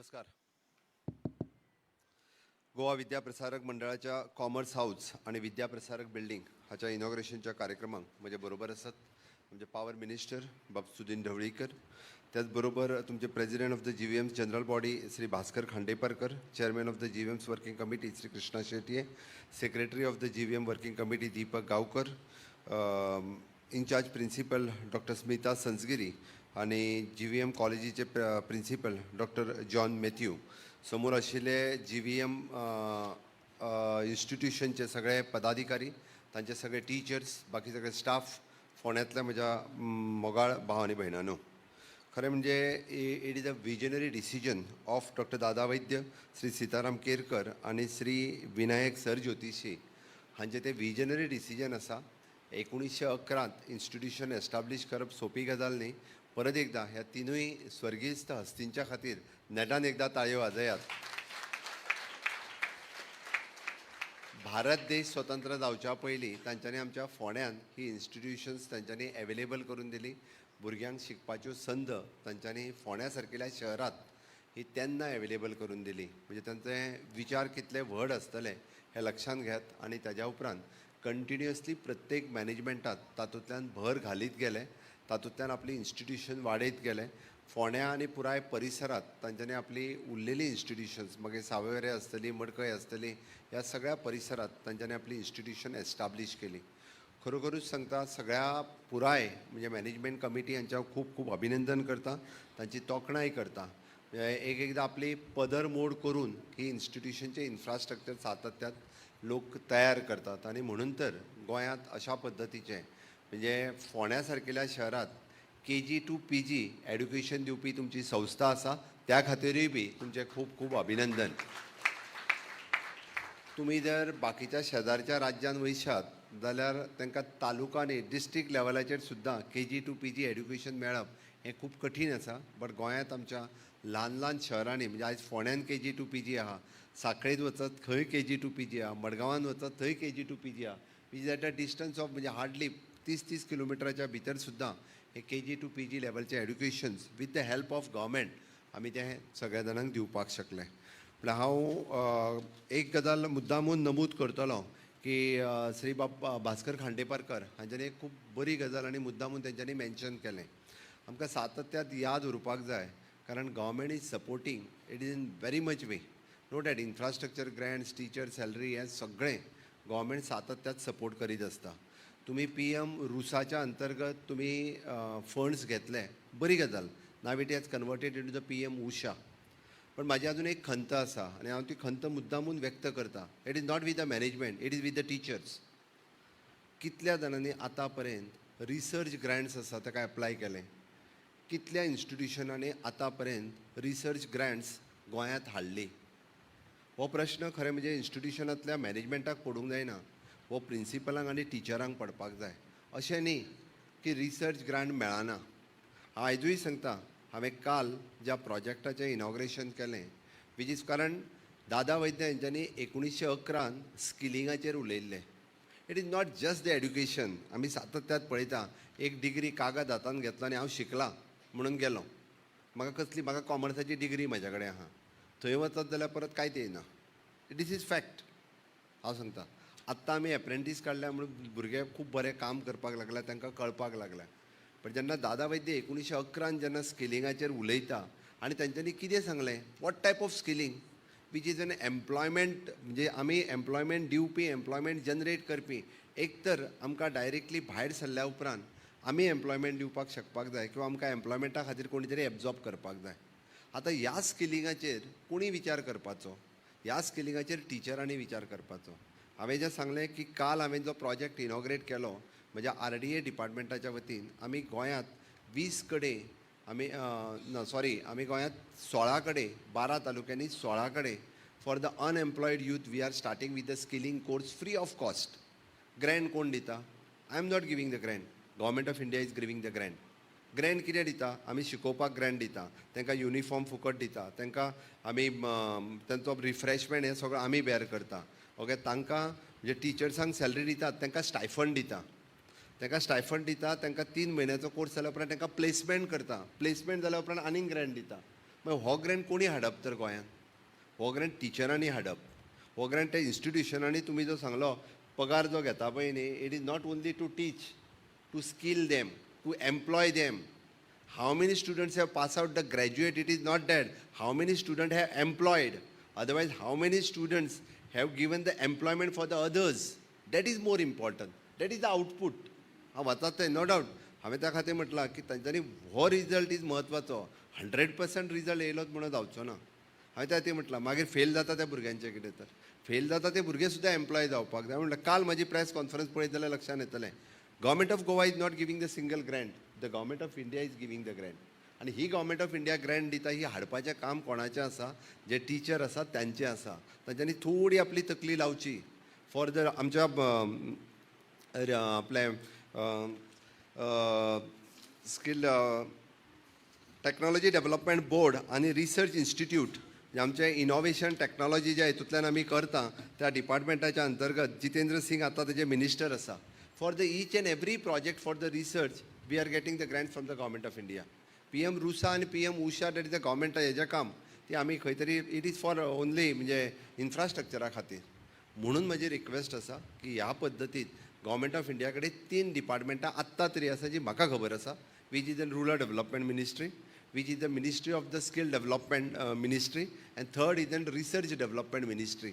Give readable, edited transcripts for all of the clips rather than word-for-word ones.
नमस्कार. गोवा विद्याप्रसारक मंडळाच्या commerce house आणि विद्याप्रसारक बिल्डिंग हाच्या इनॉग्रेशनच्या कार्यक्रमाक म्हजे बरोबर आसात तुमचे पावर मिनिस्टर बाबसुदीन ढवळीकर, त्याचबरोबर तुमचे president of the GVM general body Shri Bhaskar Khandeparkar, chairman of the GVM's working committee Shri Krishna Shetye, secretary of the GVM working committee Deepak Gaonkar, incharge principal doctor Smita Sansgiri आणि GVM कॉलेजीचे प्रिन्सिपल डॉक्टर जॉन मॅथ्यू, समोर आशिल्ले GVM इन्स्टिट्यूशनचे सगळे पदाधिकारी, तांचे सगळे टीचर्स, बाकी सगळे स्टाफ, फोंड्यांतल्या म्हज्या मोगाळ भाव आनी भयणांनो, खरें म्हणजे it is a visionary decision of doctor Dada Vaidya, Shri Sitaram Kerkar आणि श्री विनायक सर ज्योतिशी हांचे ते विजनरी डिसिजन आसा. 1911 इन्स्टिट्यूशन एस्टाब्लीश करप सोपी गजाल न्ही. परत एकदा ह्या तिनूय स्वर्गीयस्त हस्तींच्या खातीर नेटान एकदा ताळयो वाजयात. भारत देश स्वतंत्र जावच्या पयलीं तांच्यांनी आमच्या फोंड्यान ही इन्स्टिट्यूशन्स तांच्यांनी एवेलेबल करून दिली. भुरग्यांक शिकपाच्यो संद तांच्यांनी फोंड्या सारकिल्या शहरात ही तेन्ना एवेलेबल करून दिली. म्हणजे तांचे विचार कितले व्हड आसतले हें लक्षांत घेत आनी ताज्या उपरांत कंटिन्युअसली प्रत्येक मॅनेजमेंटात तातूंतल्यान भर घालीत गेले, तातूंतल्यान आपली इन्स्टिट्यूशन वाडयत गेले. फोंड्या आनी पुराय परिसरात तांच्यांनी आपली उरलेली इन्स्टिट्यूशन्स मागीर सावयवेरें आसतली, मडकय आसतली, ह्या सगळ्या परिसरात तांच्यांनी आपली इन्स्टिट्यूशन एस्टाब्लीश केली. खरोखरूच सांगता, सगळ्या पुराय म्हणजे मॅनेजमेंट कमिटी हांच्या खूब खूब अभिनंदन करता, तांची तोखणाय करता. एकदां आपली पदर मोड करून ही इन्स्टिट्यूशनचे इन्फ्रास्ट्रक्चर सातत्यात लोक तयार करतात आनी म्हणून तर गोंयांत अशा पद्दतीचे म्हणजे फोंड्या सारकिल्या शहरात KG to PG एड्युकेशन दिवपी तुमची संस्था आसा, त्या खातीरूय बी तुमचे खूब खूब अभिनंदन. तुम्ही जर बाकीच्या शेजारच्या राज्यान वयशात जाल्यार तांकां तालुका आनी डिस्ट्रिक्ट लेवलाचेर सुद्दां KG to PG एड्युकेशन मेळप हें खूब कठीण आसा. बट गोंयांत आमच्या ल्हान ल्हान शहरांनी म्हणजे आयज फोंड्यान KG to PG आहा, सांखळेत वचत खंय KG to PG आहा, मडगांवांत वचत थंय KG to PG आहा, which is at a distance of म्हणजे हार्डली 30 किलोमिटराच्या भितर सुद्दां हे KG to PG लेवलचे educations with the help of government आमी ते सगळ्या जाणांक दिवपाक शकले. म्हळ्यार हांव एक गजाल मुद्दामून नमूद करतलो की श्री भास्कर खांडेपारकर हांच्यांनी एक खूब बरी गजाल आनी मुद्दामून तेंच्यांनी मेन्शन केलें. आमकां सातत्यात याद उरपाक जाय, कारण government is supporting it is in very much way. No that infrastructure grants, teacher salary हें सगळें गव्हर्मेंट सातत्यात सपोर्ट करीत आसता. तुम्ही PM रुसाच्या अंतर्गत तुम्ही फंड्स घेतले, बरी गजाल. Now it has converted into the PM Usha. पण माझी अजून एक खंत आसा आनी हांव ती खंत मुद्दामून व्यक्त करता. It is not with the management, it is with the teachers. कितल्या जाणांनी आतां पर्यंत रिसर्च ग्रँट्स आसा ताका एप्लाय केले? कितल्या इन्स्टिट्यूशनांनी आतां पर्यंत रिसर्च ग्रँट्स गोंयांत हाडली? हो प्रश्न खरें म्हणजे इन्स्टिट्यूशनांतल्या मॅनेजमेंटाक पडूंक जायना, हो प्रिन्सिपलांक आनी टिचरांक पडपाक जाय. अशें न्ही की रिसर्च ग्रांट मेळना. हांव आयजूय सांगता, हांवें काल ज्या प्रोजेक्टाचें इनॉग्रेशन केलें वीच इज कारण दादा वैद्य हेंच्यांनी 1911 स्किलिंगाचेर उलयल्लें. It is not just the education. आमी सातत्यात पळयता एक डिग्री कागद हातान घेतलो आनी हांव शिकलां म्हणून गेलो, म्हाका कॉमर्साची डिग्री म्हाज्या कडेन आहा, थंय वचत जाल्यार परत कांयच येना. This is fact. हांव सांगता, आत्तां आमी एप्रेंटीस काडल्या म्हणून भुरगे खूब बरें काम करपाक लागल्या, तांकां कळपाक लागल्या. पण जेन्ना दादा वैद्य 1911 जेन्ना स्किलिंगाचेर उलयता आनी तांच्यांनी कितें सांगलें, what type of skilling which is an employment, म्हणजे आमी एम्प्लॉयमेंट दिवपी, एम्प्लॉयमेंट जनरेट करपी. एक तर आमकां डायरेक्टली भायर सरल्या उपरांत आमी एम्प्लॉयमेंट दिवपाक शकपाक जाय किंवा आमकां एम्प्लॉयमेंटा खातीर कोणी तरी एब्जॉर्ब करपाक जाय. आतां ह्या स्किलिंगाचेर कोणी विचार करपाचो? ह्या स्किलिंगाचेर टिचरांनी विचार करपाचो. हांवें जें सांगलें की काल हांवें जो प्रोजेक्ट इनॉग्रेट केलो म्हज्या RDA डिपार्टमेंटाच्या वतीन, आमी गोंयांत 20 कडेन आमी गोंयांत 16 कडेन 12 तालुक्यांनी 16 कडेन for the unemployed youth we are starting with the skilling course free of cost. Grant कोण दिता? I am not giving the grant, government of India is giving the grant. Grant कितें दिता? आमी शिकोवपाक ग्रँट दिता, तांकां युनिफॉर्म फुकट दिता, तांकां आमी तांचो रिफ्रेशमेंट हें सगळो आमी बेर करता. ओके, तांकां म्हणजे टिचर्सांक सॅलरी दितात, तांकां स्टायफंड दिता, तांकां 3 म्हयन्याचो कोर्स जाल्या उपरांत तांकां प्लेसमेंट करता, प्लेसमेंट जाल्या उपरांत आनीक ग्रँट दिता. मागीर हो ग्रँड कोणी हाडप तर गोंयांत? हो ग्रँड टिचरांनी हाडप. हो ग्रँड त्या इन्स्टिट्युशनांनी तुमी जो सांगलो पगार जो घेता पळय न्ही, it is not only to teach, to skill them, to employ them. How many students have passed out the graduate? It is not that. How many students have employed? Otherwise, how many students have given the employment for the others? That is more important. That is the output. हांव वतात तें no doubt. हांवें त्या खातीर म्हटलां की तांच्यांनी हो result is म्हत्वाचो. 100% रिजल्ट येयलोच म्हणून जावचो ना. हांवें त्या खातीर म्हटलां मागीर फेल जाता त्या भुरग्यांचें कितें तर. फेल जाता ते भुरगे सुद्दां एम्प्लॉय जावपाक जाय. म्हटलं काल म्हजी प्रेस कॉन्फरन्स पळयत जाल्यार लक्षांत येतलें. Government of Goa is not giving the single Grant. The government of India is giving the Grant. आनी ही गव्हर्मेंट ऑफ इंडिया ग्रँट दिता ही हाडपाचें काम कोणाचें आसा? जे टीचर आसा त्यांचें आसा. तांच्यांनी थोडी आपली तकली लावची फॉर द आमच्या आपले स्कील टेक्नॉलॉजी डेव्हलपमेंट बोर्ड आनी रिसर्च इन्स्टिट्यूट जे आमचे इनोव्हेशन टेक्नॉलॉजी ज्या हितूंतल्यान आमी करता त्या डिपार्टमेंटाच्या अंतर्गत जितेंद्र सिंग आतां तेजे मिनिस्टर आसा. For the each and every project for the research we are getting the grant from the government of India. PM RUSA आनी PM USHA that is the government हेजें काम ती आमी खंय तरी इट इज फॉर ओन्ली म्हणजे इन्फ्रास्ट्रक्चरा खातीर. म्हणून म्हजी रिक्वेस्ट आसा की ह्या पद्दतीन गव्हर्मेंट ऑफ इंडिया कडेन 3 डिपार्टमेंटां आत्तां तरी आसा जी म्हाका खबर आसा, which is the rural development ministry, which is the Ministry of the Skill Development Ministry, and third is the Research Development Ministry.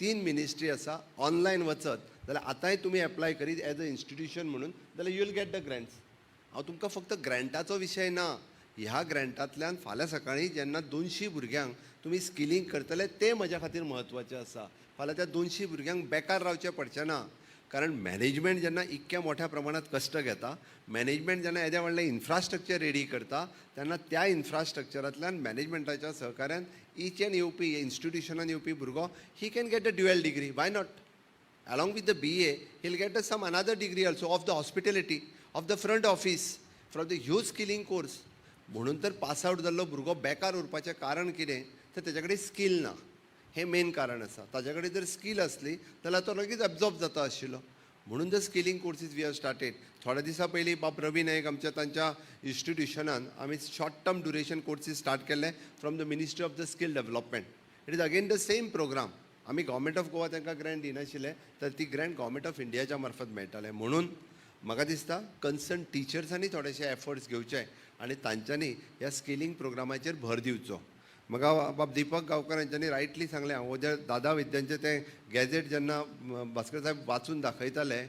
3 ministry आसा. ऑनलायन वचत जाल्यार आतांय तुमी एप्लाय करीत एज अ इन्स्टिट्यूशन म्हणून जाल्यार you will get the grants. हांव तुमकां फक्त ग्रँटाचो विशय ना, ह्या ग्रँटांतल्यान फाल्यां सकाळीं जेन्ना 200 भुरग्यांक तुमी स्किलींग करतले तें म्हज्या खातीर म्हत्वाचें आसा. फाल्यां त्या 200 भुरग्यांक बेकार रावचें पडचें ना. कारण मॅनेजमेंट जेन्ना इतक्या मोठ्या प्रमाणात कश्ट घेता, मॅनेजमेंट जेन्ना येद्या व्हडलें इन्फ्रास्ट्रक्चर रेडी करता तेन्ना त्या इन्फ्रास्ट्रक्चरांतल्यान मॅनेजमेंटाच्या सहकार्यान ईच एंड येवपी इन्स्टिट्युशनान येवपी भुरगो he can get a dual degree. Why not? along with the BA, he'll get some another degree also of the hospitality, of the front office, from the huge skilling course. म्हणून तर pass out जाल्लो भुरगो बेकार उरपाचें कारण कितें तर तेजे कडेन स्कील ना. हें मेन कारण आसा. ताजे कडेन जर स्कील आसली जाल्यार तो लगेच एब्जॉर्ब जाता आशिल्लो. म्हणून the skilling courses we have started. थोड्या दिसा पयलीं बाब रवी नायक आमच्या तांच्या इन्स्टिट्युशनान आमी short term duration courses start केल्ले from the ministry of the skill development. It is again the same programme. आमी गव्हर्मेंट ऑफ गोवा तांकां ग्रँट दिनाशिल्ले तर ती ग्रँट गव्हर्मेंट ऑफ इंडियाच्या मार्फत मेळटाले. म्हणून म्हाका दिसता कन्सर्न टिचर्सांनी थोडेशे एफर्ट्स घेवचे आनी तांच्यांनी ह्या स्किलिंग प्रोग्रामाचेर भर दिवचो. म्हाका बाब दिपक गांवकर हांच्यांनी रायटली सांगलें. हांव जे दादा वैद्यांचें तें गॅझेट जेन्ना भास्कर साहेब वाचून दाखयताले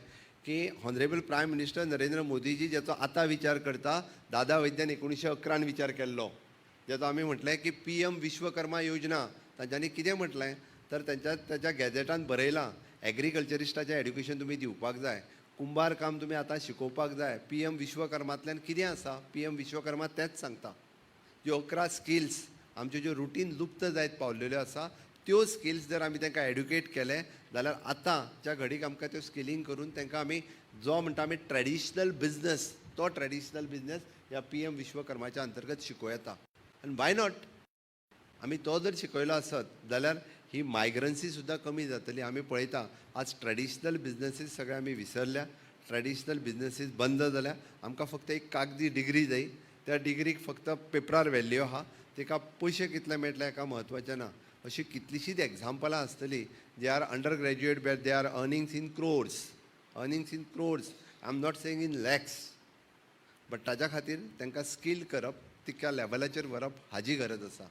की honourable prime minister Narendra Modiji जेचो आतां विचार करता दादा वैद्यान 1911 विचार केल्लो, जेचो आमी म्हटलें की PM विश्वकर्मा योजना. तांच्यांनी कितें म्हटलें तर त्याच्या गॅझेटान बरयलां एग्रीकल्चरिस्टाचें एड्युकेशन तुमी दिवपाक जाय, कुंभार काम तुमी आतां शिकोवपाक जाय. PM विश्वकर्मांतल्यान कितें आसा? PM विश्वकर्मा तेंच सांगता. ज्यो 11 स्किल्स आमच्यो ज्यो रुटीन लुप्त जायत पावलेल्यो आसा त्यो स्किल्स जर आमी तांकां एड्युकेट केले जाल्यार आतांच्या घडीक आमकां त्यो स्किलींग करून तांकां आमी जो म्हणटा आमी ट्रेडिशनल बिजनस तो ट्रेडिशनल बिजनस ह्या PM विश्वकर्माच्या अंतर्गत शिकों येता. आनी वाय नॉट? आमी तो जर शिकयलो आसत जाल्यार ही मायग्रन्सी सुद्दां कमी जातली. आमी पळयता आज ट्रेडिशनल बिजनसीस सगळे आमी विसरल्या. ट्रेडिशनल बिजनसीस बंद जाल्या. आमकां फक्त एक कागदी डिग्री जाय. त्या डिग्रीक फक्त पेपरार व्हॅल्यू आहा. तेका पयशे कितले मेळटले हेका म्हत्वाचें ना. अशी कितलीशींच एग्जाम्पलां आसतलीं जे are undergraduate but they are earnings in crores. Earnings in crores. I am not saying in lakhs. But ताच्या खातीर तांकां स्कील करप, तितक्या लेवलाचेर व्हरप हाची गरज आसा.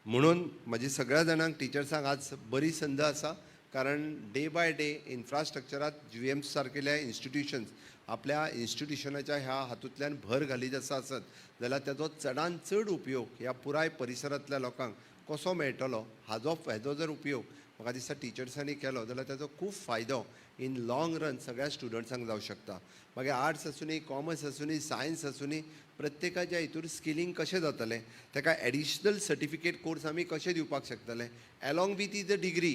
म्हणून म्हजी सगळ्या जाणांक टिचर्सांक आज बरी संद आसा. कारण डे बाय डे इन्फ्रास्ट्रक्चरांत GVMs सारकेल्या इन्स्टिट्युशन्स आपल्या इन्स्टिट्युशनाच्या ह्या हातूंतल्यान भर घालीत आसत जाल्यार तेजो चडांत चड उपयोग ह्या पुराय परिसरांतल्या लोकांक कसो मेळटलो हेजो जर उपयोग म्हाका दिसता टिचर्सांनी केलो जाल्यार तेजो खूब फायदो इन लाँग रन सगळ्या स्टुडंट्सांक जावं शकता. मागीर आर्ट्स आसूनी, कॉमर्स आसूनी, सायन्स आसूनी, प्रत्येकाच्या हितूर स्किलींग कशें जातलें, ताका एडिशनल सर्टिफिकेट कोर्स आमी कशें दिवपाक शकतले along with is the degree.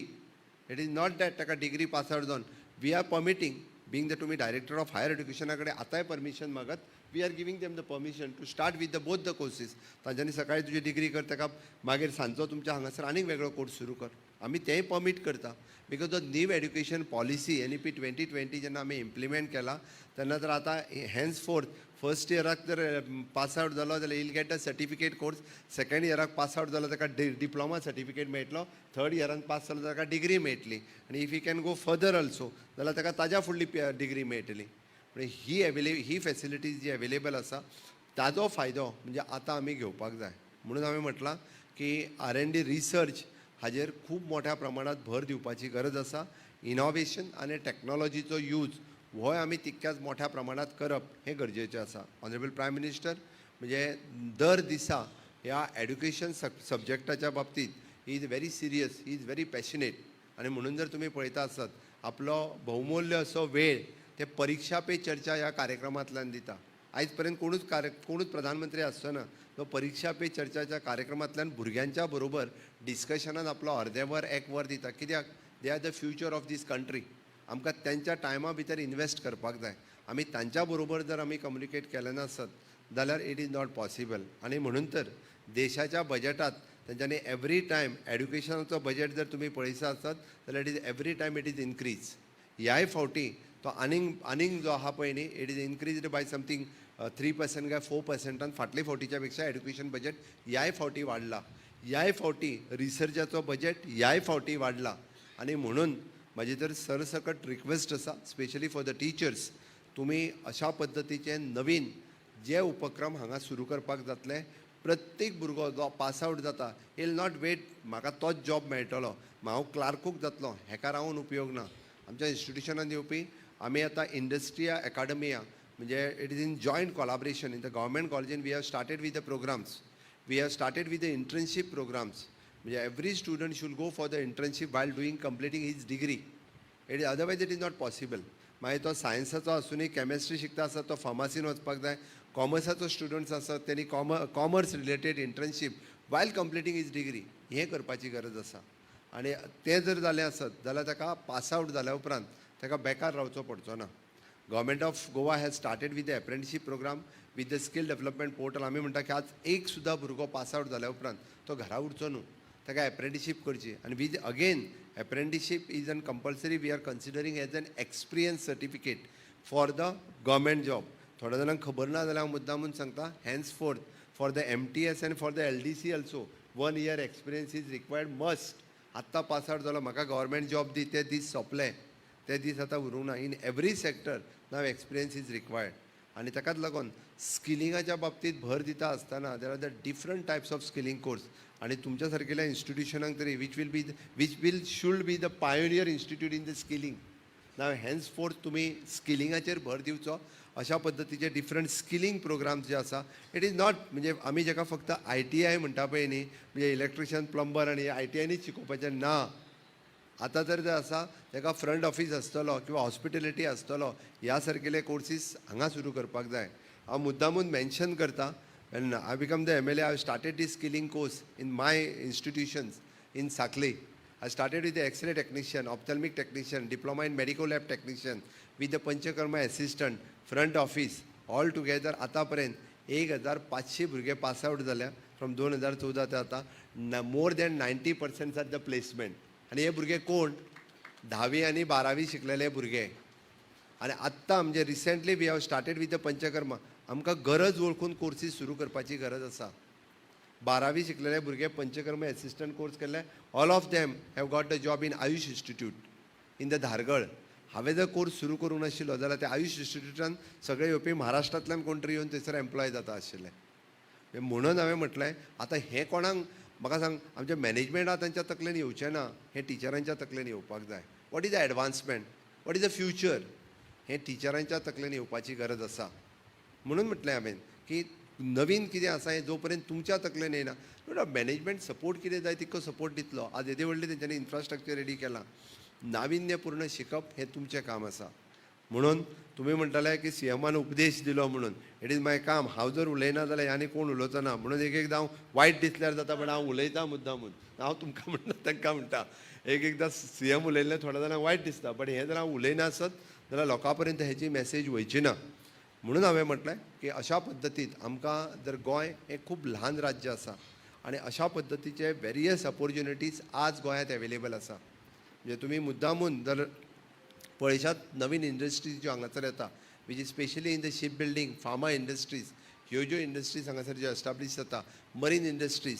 It is not that ताका डिग्री पास आउट जावन we are permitting being the तुमी डायरेक्टर ऑफ हायर एड्युकेशना कडेन आतांय परमिशन मागत. We are giving them the permission to start with the both the courses. तांच्यांनी सकाळी तुजी डिग्री कर ताका मागीर सांजचो तुमच्या हांगासर आनीक वेगळो कोर्स सुरू कर. आमी तेंय परमीट करता. Because the new education policy NEP 2020 जेन्ना आमी इम्प्लिमेंट केला तेन्ना तर आतां हेन्स फोर्थ फर्स्ट इयराक जर पास आउट जालो जाल्यार he'll get a certificate course, second इयराक पास आउट जालो ताका डिप्लोमा सर्टिफिकेट मेळटलो, थर्ड इयरान पास जालो ताका डिग्री मेळटली आनी if you can go further also जाल्यार ताका ताज्या फुडली डिग्री मेळटली. म्हणजे ही फॅसिलिटीज जी अवेलेबल आसा ताजो फायदो म्हणजे आतां आमी घेवपाक जाय. म्हणून हांवें म्हटलां की R&D रिसर्च हाजेर खूब मोठ्या प्रमाणात भर दिवपाची गरज आसा. इनोव्हेशन आनी टॅक्नॉलॉजीचो यूज हो आमी तितक्याच मोठ्या प्रमाणात करप हें गरजेचें आसा. ऑनरेबल प्रायम मिनिस्टर म्हणजे दर दिसा ह्या एड्युकेशन सब्जेक्टाच्या बाबतींत he is very serious, he is very passionate. आनी म्हणून जर तुमी पळयता आसत आपलो बहुमूल्य असो वेळ ते परीक्षा पे चर्चा ह्या कार्यक्रमांतल्यान दिता. आयज पर्यंत कोणूच प्रधानमंत्री आसचोना तो परीक्षा पे चर्चाच्या कार्यक्रमांतल्यान भुरग्यांच्या बरोबर डिस्कशनान आपलो अर्दें वर एक वर दिता. कित्याक they are the future of this country. आमकां त्यांच्या टायमा भितर इन्वेस्ट करपाक जाय. आमी तांच्या बरोबर जर आमी कम्युनिकेट केलें नासत जाल्यार इट इज नॉट पॉसिबल. आनी म्हणून तर देशाच्या बजेटांत तेंच्यांनी एवरी टायम एड्युकेशनाचो बजेट जर तुमी पळयता आसत जाल्यार it is every time it is increase. ह्याय फावटी तो आनीक जो आहा पळय न्ही it is increased by something 3% काय 4%. फाटले फावटीच्या पेक्षा एड्युकेशन बजेट ह्याय फावटी वाडला. ह्याय फावटी रिसर्चाचो बजेट ह्याय फावटी वाडला. आनी म्हणून म्हाजी तर सरसकट रिक्वेस्ट आसा स्पेशली फॉर द टिचर्स, तुमी अशा पद्दतीचे नवीन जे उपक्रम हांगा सुरू करपाक जातले. प्रत्येक भुरगो जो पास आवट जाता इल नॉट वेट म्हाका तोच जॉब मेळटलो, हांव क्लार्कूच जातलो हेका रावून उपयोग ना. आमच्या इन्स्टिट्युशनान येवपी आमी आतां इंडस्ट्रिया एकाडमिया म्हणजे it is in joint collaboration in the government कॉलेजीन we have started with the programmes. We have started with the internship programmes. म्हणजे every student should go for the internship while doing completing his degree. It is otherwise it is not possible. मागीर तो सायन्साचो आसुनूय कॅमेस्ट्री शिकता आसत तो फार्मासीन वचपाक जाय. कॉमर्साचो students आसत तेणी commerce related internship while completing his degree हें करपाची गरज आसा. आनी तें जर जालें आसत जाल्यार ताका पास आवट जाल्या उपरांत ताका बेकार रावचो पडचो ना. Government of Goa has started with the apprenticeship programme with the skill development portal. आमी म्हणटा की आज एक सुद्दां भुरगो पास आवट जाल्या उपरांत तो घरा उरचो न्हू, ताका एप्रेंटिसशीप करची. आनी with again apprenticeship is an compulsory we are considering as an experience certificate for the government job. थोड्या जाणांक खबर ना जाल्यार हांव मुद्दामून सांगता henceforth for the MTS and for the LDC also 1 year experience is required must. आत्तां pass out जालो म्हाका गव्हर्मेंट जॉब दी ते दीस सोंपले, ते दीस आतां उरूंक ना. In every sector now experience is required. आनी ताकाच लागून स्किलिंगाच्या बाबतींत भर दिता आसतना there are the different types of skilling course. आनी तुमच्या सारकेल्या इन्स्टिट्युशनांक तरी which should be the pioneer institute in the skilling. Now hence fourth तुमी स्किलिंगाचेर भर दिवचो. अशा पद्दतीचे डिफरंट स्किलिंग प्रोग्राम्स जे आसा इट इज नॉट म्हणजे आमी जेका फक्त ITI म्हणटा पळय न्ही म्हणजे इलेक्ट्रिशियन प्लंबर आनी ITIनीच शिकोवपाचें ना. आतां तर जे आसा ताका फ्रंट ऑफीस आसतलो किंवा हॉस्पिटेलिटी आसतलो ह्या सारकेले कोर्सीस हांगा सुरू करपाक जाय. हांव मुद्दामून मेन्शन करता and I become the MLA. I started the skilling course in my institutions in Sanquelim. I started with the X-ray technician, ophthalmic technician, diploma in medical lab technician, with the Panchakarma assistant, front office, all together आतापर्यंत 1500 भुरगे pass out जाल्या from 2014 ते आतां. More than 90% are the placement. आनी हे भुरगे कोण 10वी आनी 12वी शिकलेले भुरगे. आनी आत्तां म्हणजे recently we have started with the panchakarma. आमकां गरज वळखून कोर्सीस सुरू करपाची गरज आसा. 12वी शिकलेले भुरगे पंचकर्मा एसिस्टंट कोर्स केल्ले. All of them have got the job in Ayush institute in the Dhargal. हांवें जर कोर्स सुरू करूंक नाशिल्लो जाल्यार त्या आयुष इन्स्टिट्यूटान सगळे येवपी महाराष्ट्रांतल्यान कोण तरी येवन थंयसर एम्प्लॉय जाता आशिल्ले. म्हणून हांवें म्हटलें आतां हें कोणाक म्हाका सांग आमच्या मॅनेजमेंटा तांच्या तकलेन येवचें ना, हें टिचरांच्या तकलेन येवपाक जाय. What is the advancement, what is the future, हें टिचरांच्या तकलेन येवपाची गरज आसा. म्हणून म्हटलें हांवें की नवीन कितें आसा हें जो पर्यंत तुमच्या तकलेन येना मॅनेजमेंट सपोर्ट कितें जाय तितको सपोर्ट दितलो. आज येदे व्हडलें तेंच्यांनी इन्फ्रास्ट्रक्चर रेडी केलां. नाविन्यपूर्ण शिकप हें तुमचें काम आसा. म्हणून तुमी म्हणटाले की CMान उपदेश दिलो म्हणून इट इज माय काम. हांव जर उलयना जाल्यार आनी कोण उलोवचो ना. म्हणून एकदां हांव वायट दिसल्यार जाता पण हांव उलयतां मुद्दामून. हांव तुमकां म्हणटा तांकां म्हणटा एकदां CM उलयल्लें थोड्या जाणांक वायट दिसता बट हें जर हांव उलयना आसत जाल्यार लोकां पर्यंत हेची मॅसेज वयची ना. म्हणून हांवें म्हटलें की अशा पद्दतीत आमकां जर गोंय हें खूब ल्हान राज्य आसा आनी अशा पद्दतीचे वेरियस ऑपॉर्च्युनिटीज आज गोंयांत एवेलेबल आसा. म्हणजे तुमी मुद्दामून जर पळयशात नवीन इंडस्ट्रीज ज्यो हांगासर येता which is specially in the ship building, pharma industries, ह्यो ज्यो इंडस्ट्रीज हांगासर ज्यो एस्टाब्लीश जाता, मरीन इंडस्ट्रीज,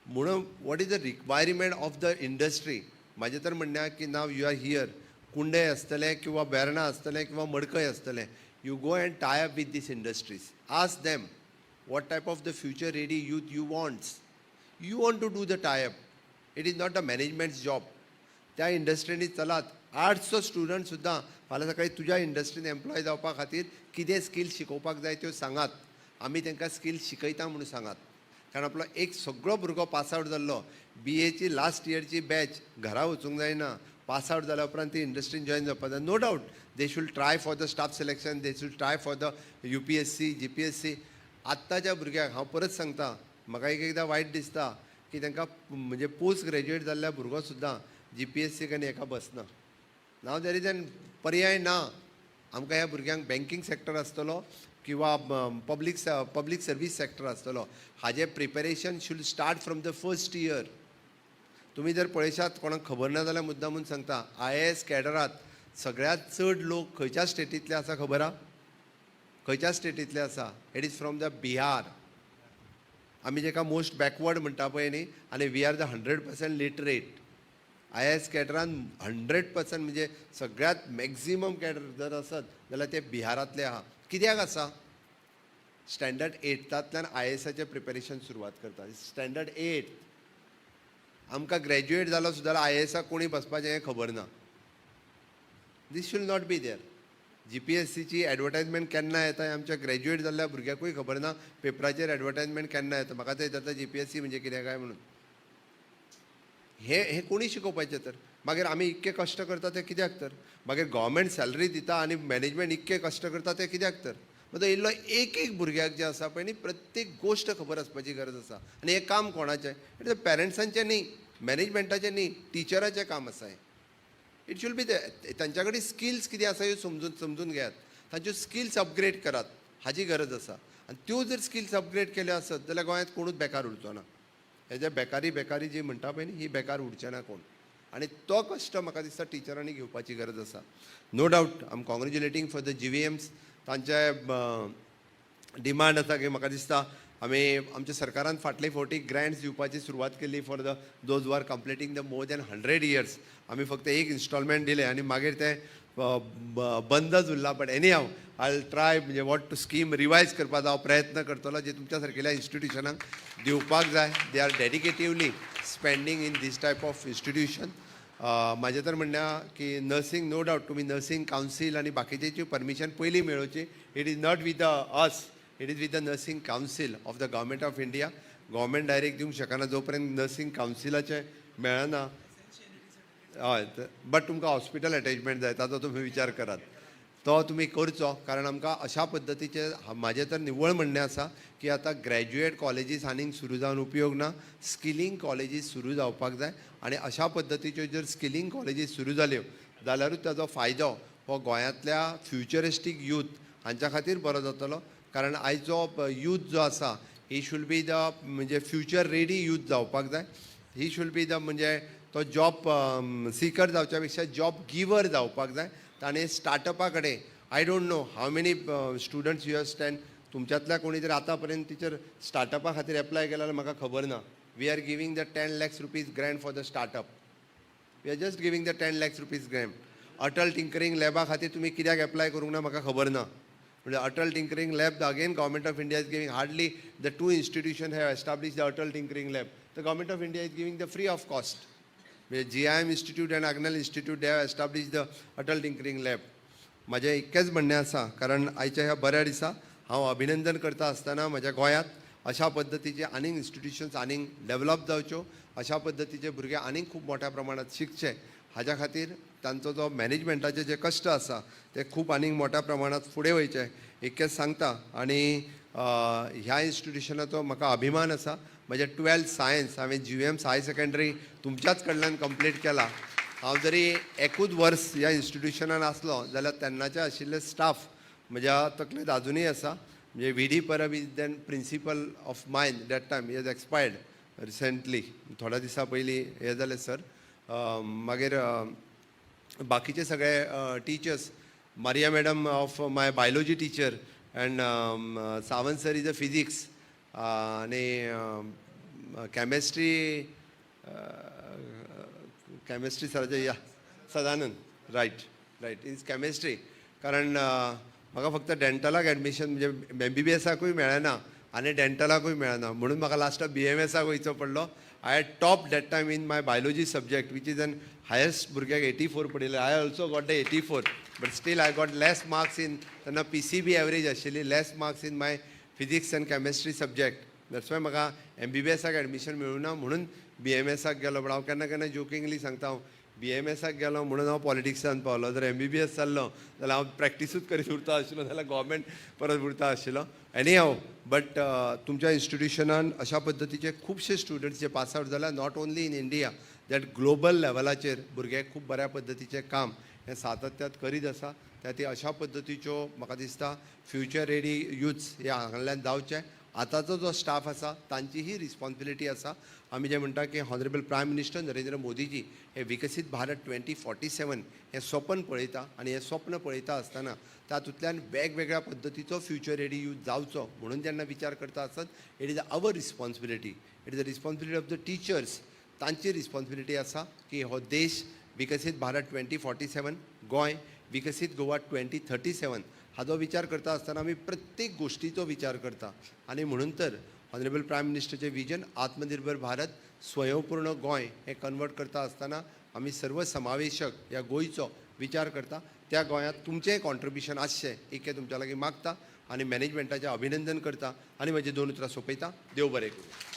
म्हणून what is the requirement of the industry. म्हाजें तर म्हणणें की नाव यू आर हियर, कुंडे आसतले किंवा बेर्ना आसतले किंवा मडकय आसतले, you go and tie up with these industries, ask them what type of the future ready youth you want. You want to do the tie-up. It is not the management's job. त्या इंडस्ट्रीनी चलात. आर्ट्सचो student सुद्दां फाल्यां सकाळी तुज्या इंडस्ट्रीन employ जावपा खातीर कितें skill शिकोवपाक जाय त्यो सांगात. आमी तांकां स्कील शिकयता म्हणून सांगात. कारण आपलो एक सगळो भुरगो पास आवट जाल्लो, BA लास्ट इयरची बॅच घरा वचूंक जायना, पास आवट जाल्या उपरांत ती इंडस्ट्रीन जॉइन जावपा जाय. No doubt they should try for the staff selection, they should try for the UPSC, GPSC. आत्ताच्या भुरग्याक हांव परत सांगता, म्हाका एक एकदां वायट दिसता की तांकां म्हणजे पोस्ट ग्रॅज्युएट जाल्ल्या भुरगो सुद्दां GPSC आनी हेका बसना. नाव देर इज एन पर्याय ना. आमकां ह्या भुरग्यांक बँकींग सॅक्टर आसतलो किंवा पब्लीक सर्वीस सॅक्टर आसतलो, हाजें preparation should start from the first year. तुमी जर पळयशात, कोणाक खबर ना जाल्यार मुद्दामून सांगता, IAS कॅडरांत सगळ्यांत चड लोक खंयच्या स्टेटींतले आसा खबर आहा? खंयच्या स्टेटींतले आसा? It is from the Bihar. आमी जेका मोस्ट बॅकवर्ड म्हणटा पळय न्ही, आनी we are the 100% literate. IAS कॅडरान 100% म्हणजे सगळ्यात मॅक्झिमम कॅडर जर आसत जाल्यार ते बिहारांतले आहा. कित्याक आसा? स्टँडर्ड 8तल्यान IASाचें प्रिपेरेशन सुरवात करता. स्टँडर्ड 8 आमकां ग्रॅज्युएट जालो सुद्दां IASाक कोणी बसपाचें हें खबर ना. दीस should not be there. GPSCची advertisement केन्ना येता हें आमच्या ग्रॅज्युएट जाल्ल्या भुरग्याकूय खबर ना. पेपराचेर एडवर्टायजमेंट केन्ना येता, म्हाका ते जाता GPSC म्हणजे कितें काय म्हणून. हे कोणी शिकोवपाचें तर? मागीर आमी इतके कश्ट करता ते कित्याक तर? मागीर गव्हर्मेंट सॅलरी दिता आनी मॅनेजमेंट इतके कश्ट करता ते कित्याक तर? मतलब इल्लो एक भुरग्याक जे आसा पळय न्ही, प्रत्येक गोश्ट खबर आसपाची गरज आसा. आनी हें काम कोणाचें? इट इज पेरंट्सांचें न्ही, मॅनेजमेंटाचें न्ही, टिचराचें काम आसा हें. इट शूड बी तांच्या कडेन स्किल्स कितें आसा ह्यो समजून घेयात. तांच्यो स्किल्स अपग्रेड करात, हाची गरज आसा. आनी त्यो जर स्किल्स अपग्रेड केल्यो आसत जाल्यार गोंयांत कोणूच बेकार उरचो ना. हे जे बेकारी जी म्हणटा पळय न्ही, ही बेकार उरचें ना कोण. आनी तो कश्ट म्हाका दिसता टिचरांनी घेवपाची गरज आसा. No doubt I am congratulating for the GVMs. तांचे डिमांड आसा की म्हाका दिसता आमी आमच्या सरकारान फाटले फावटी ग्रँट्स दिवपाची सुरवात केल्ली for the those who are completing the more than 100 years. आमी फक्त एक इन्स्टॉलमेंट दिले आनी मागीर ते बंदच उरला. बट एनी हांव आय ट्राय म्हणजे वॉट टू स्कीम रिवायज करपाचो हांव प्रयत्न करतलो, जे तुमच्या सारकेल्या इन्स्टिट्युशनाक दिवपाक जाय. They are dedicatively spending in this type of institution. म्हाजें तर म्हणणें की नर्सींग, नो डावट तुमी नर्सींग कावन्सील आनी बाकीची परमिशन पयलीं मेळोवची. It is not with us, it is with the nursing council of the government of India. Government direct दिवंक शकना जो पर्यंत नर्सींग कावन्सिलाचें मेळना. हय, बट तुमकां हॉस्पिटल अटॅचमेंट जाय, ताचो तुमी विचार करात. तो तुमी करचो, कारण आमकां अशा पद्दतीचे म्हाजें तर निव्वळ म्हणणें आसा की आतां ग्रॅज्युएट कॉलेजीस आनीक सुरू जावन उपयोग ना. स्किलींग कॉलेजीस सुरू जावपाक जाय. आनी अशा पद्दतीच्यो जर स्किलींग कॉलेजीस सुरू जाल्यो जाल्यारूच ताचो फायदो हो गोंयांतल्या फ्युचरिस्टीक यूथ हांच्या खातीर बरो जातलो. कारण आयचो यूथ जो आसा ही शूड बी द म्हणजे फ्युचर रेडी यूथ जावपाक जाय. ही शूड बी द म्हणजे तो जॉब सिकर जावच्या पेक्षा जॉब गिवर जावपाक जाय. ताणें स्टार्टअपा कडेन I don't know how many students you have stand, तुमच्यातल्या कोणी जर आतां पर्यंत टिचर स्टार्टअपा खातीर एप्लाय केला जाल्यार म्हाका खबर ना. We are giving the 10 lakhs rupees grant for the startup. We are just giving the 10 lakhs rupees grant. Atal tinkering लॅबा खातीर तुमी कित्याक एप्लाय करूंक ना म्हाका खबर ना. म्हणजे Atal tinkering lab again government of India is giving. Hardly the 2 institutions have established the Atal tinkering lab. The government of India is giving the free of cost. म्हणजे GIM Institute and Agnel Institute they have established the Atal tinkering lab. म्हाजें इतकेंच म्हणणें आसा, कारण आयच्या ह्या बऱ्या दिसा हांव अभिनंदन करता आसतना म्हज्या गोंयांत अशा पद्दतीचे आनीक इन्स्टिट्युशन्स आनीक डेवलप जावच्यो, अशा पद्दतीचे भुरगे आनीक खूब मोठ्या प्रमाणात शिकचे, हाज्या खातीर तांचो जो मॅनेजमेंटाचे जे कश्ट आसा ते खूब आनीक मोठ्या प्रमाणात फुडें वयचे इतकेंच सांगता. आनी ह्या इन्स्टिट्युशनाचो म्हाका अभिमान आसा. म्हजें 12th सायन्स हांवें GVMs हाय सेकंडरी तुमच्याच कडल्यान कंप्लीट केला. हांव जरी एकूच वर्स ह्या इन्स्टिट्युशनान आसलो जाल्यार तेन्नाचे आशिल्ले स्टाफ म्हज्या तकलेंत आजुनूय आसा. म्हणजे VD Parab is then principal of mine that time, he has expired recently, थोड्या दिसा पयलीं हे जाले सर. मागीर बाकीचे सगळे teachers Maria madam of my biology teacher and Savant sir is a physics आणि chemistry केमिस्ट्री सराचे या सदानंद राईट इज केमिस्ट्री कारण म्हाका फक्त डेंटलाक एडमिशन म्हणजे MBBSाकूय मेळना आनी डेंटलाकूय मेळना म्हणून म्हाका लास्टाक BMSाक वयचो पडलो. I had top that time in my biology subject which is an highest भुरग्याक 84 पडिल्ले. I also got the 84 but still I got less marks in तेन्ना PCB एवरेज आशिल्ली less marks in my physics and chemistry subject. That's why म्हाका MBBSाक admission मेळूना म्हणून BMSाक गेलो. पण हांव केन्ना केन्ना जोकिंगली सांगता हांव BMSाक गेलो म्हणून हांव पॉलिटिक्सान पावलो. जर MBBS जाल्लो जाल्यार हांव प्रॅक्टिसूच करीत उरता आशिल्लो जाल्यार गव्हर्मेंट परत उरता आशिल्लो. एनी हांव बट तुमच्या इन्स्टिट्युशनान अशा पद्दतीचे खुबशे स्टुडंट्स जे पास आवट जाल्यार not only in India that global लेवलाचेर भुरगे खूब बऱ्या पद्दतीचें काम हें सातत्यात करीत आसा. त्या अशा पद्दतीच्यो म्हाका दिसता फ्युचर रेडी युथ्स हे हांगांतल्यान जावचे. आतांचो जो स्टाफ आसा तांची ही रिस्पॉन्सिबिलिटी आसा. आमी जे म्हणटा की honourable prime minister Narendra Modiji हे विकसीत भारत 2047 हें स्वप्न पळयता आनी हें स्वप्न पळयता आसतना तातूंतल्यान वेगवेगळ्या पद्दतीचो फ्युचर रेडी यूथ जावचो म्हणून जेन्ना विचार करता आसत it is our responsibility. It is the responsibility of the teachers. तांची रिस्पॉन्सिबिलिटी आसा की हो देश विकसीत भारत 2047 गोंय विकसीत गोवा 2037 हाचो विचार करता आसतना आमी प्रत्येक गोश्टीचो विचार करता. आनी म्हणून तर ऑनरेबल प्रायम मिनिस्टरचें विजन आत्मनिर्भर भारत स्वयंपूर्ण गोंय हें कन्वर्ट करता आसतना आमी सर्वसमावेशक ह्या गोंयचो विचार करता. त्या गोंयांत तुमचेंय कॉन्ट्रिब्युशन आसचें एक तुमच्या लागीं मागता आनी मॅनेजमेंटाचें अभिनंदन करता आनी म्हजी 2 उतरां सोंपयता. देव बरें करूं.